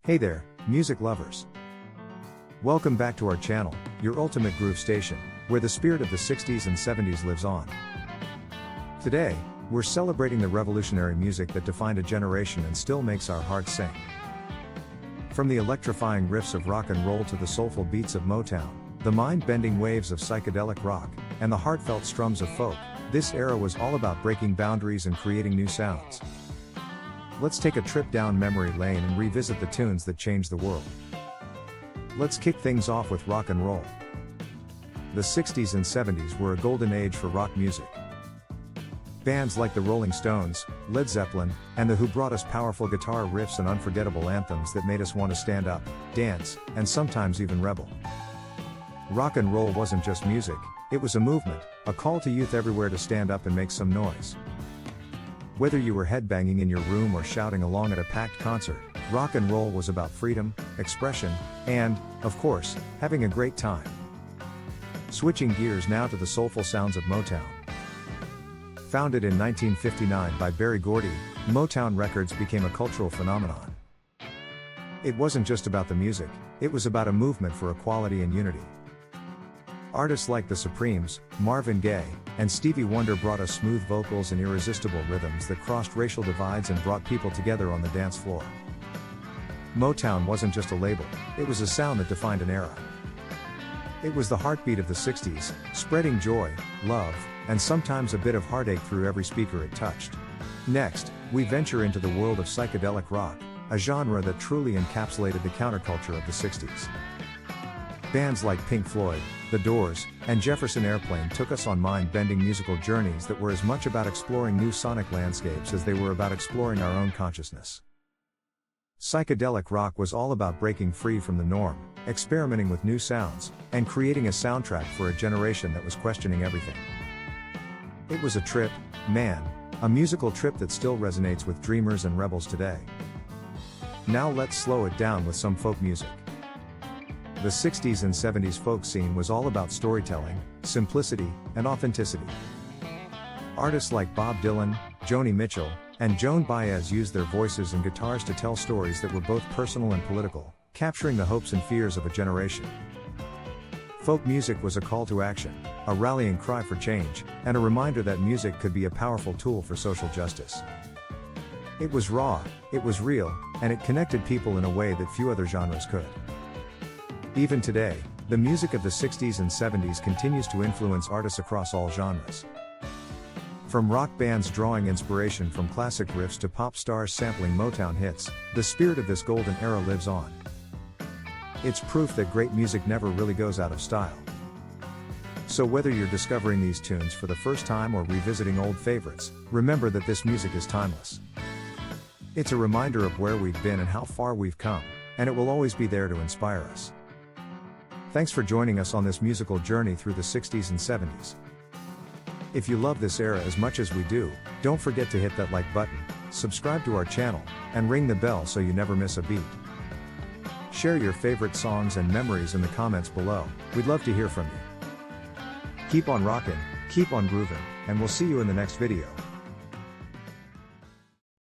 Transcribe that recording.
Hey there, music lovers. Welcome back to our channel, your ultimate groove station, where the spirit of the 60s and 70s lives on. Today, we're celebrating the revolutionary music that defined a generation and still makes our hearts sing. From the electrifying riffs of rock and roll to the soulful beats of Motown, the mind-bending waves of psychedelic rock, and the heartfelt strums of folk, this era was all about breaking boundaries and creating new sounds. Let's take a trip down memory lane and revisit the tunes that changed the world. Let's kick things off with rock and roll. The 60s and 70s were a golden age for rock music. Bands like the Rolling Stones, Led Zeppelin, and The Who brought us powerful guitar riffs and unforgettable anthems that made us want to stand up, dance, and sometimes even rebel. Rock and roll wasn't just music, it was a movement, a call to youth everywhere to stand up and make some noise. Whether you were headbanging in your room or shouting along at a packed concert, rock and roll was about freedom, expression, and, of course, having a great time. Switching gears now to the soulful sounds of Motown. Founded in 1959 by Berry Gordy, Motown Records became a cultural phenomenon. It wasn't just about the music, it was about a movement for equality and unity. Artists like the Supremes, Marvin Gaye, and Stevie Wonder brought us smooth vocals and irresistible rhythms that crossed racial divides and brought people together on the dance floor. Motown wasn't just a label, it was a sound that defined an era. It was the heartbeat of the 60s, spreading joy, love, and sometimes a bit of heartache through every speaker it touched. Next, we venture into the world of psychedelic rock, a genre that truly encapsulated the counterculture of the 60s. Bands like Pink Floyd, The Doors, and Jefferson Airplane took us on mind-bending musical journeys that were as much about exploring new sonic landscapes as they were about exploring our own consciousness. Psychedelic rock was all about breaking free from the norm, experimenting with new sounds, and creating a soundtrack for a generation that was questioning everything. It was a trip, man, a musical trip that still resonates with dreamers and rebels today. Now let's slow it down with some folk music. The 60s and 70s folk scene was all about storytelling, simplicity, and authenticity. Artists like Bob Dylan, Joni Mitchell, and Joan Baez used their voices and guitars to tell stories that were both personal and political, capturing the hopes and fears of a generation. Folk music was a call to action, a rallying cry for change, and a reminder that music could be a powerful tool for social justice. It was raw, it was real, and it connected people in a way that few other genres could. Even today, the music of the 60s and 70s continues to influence artists across all genres. From rock bands drawing inspiration from classic riffs to pop stars sampling Motown hits, the spirit of this golden era lives on. It's proof that great music never really goes out of style. So whether you're discovering these tunes for the first time or revisiting old favorites, remember that this music is timeless. It's a reminder of where we've been and how far we've come, and it will always be there to inspire us. Thanks for joining us on this musical journey through the 60s and 70s. If you love this era as much as we do, don't forget to hit that like button, subscribe to our channel, and ring the bell so you never miss a beat. Share your favorite songs and memories in the comments below, we'd love to hear from you. Keep on rockin', keep on groovin', and we'll see you in the next video.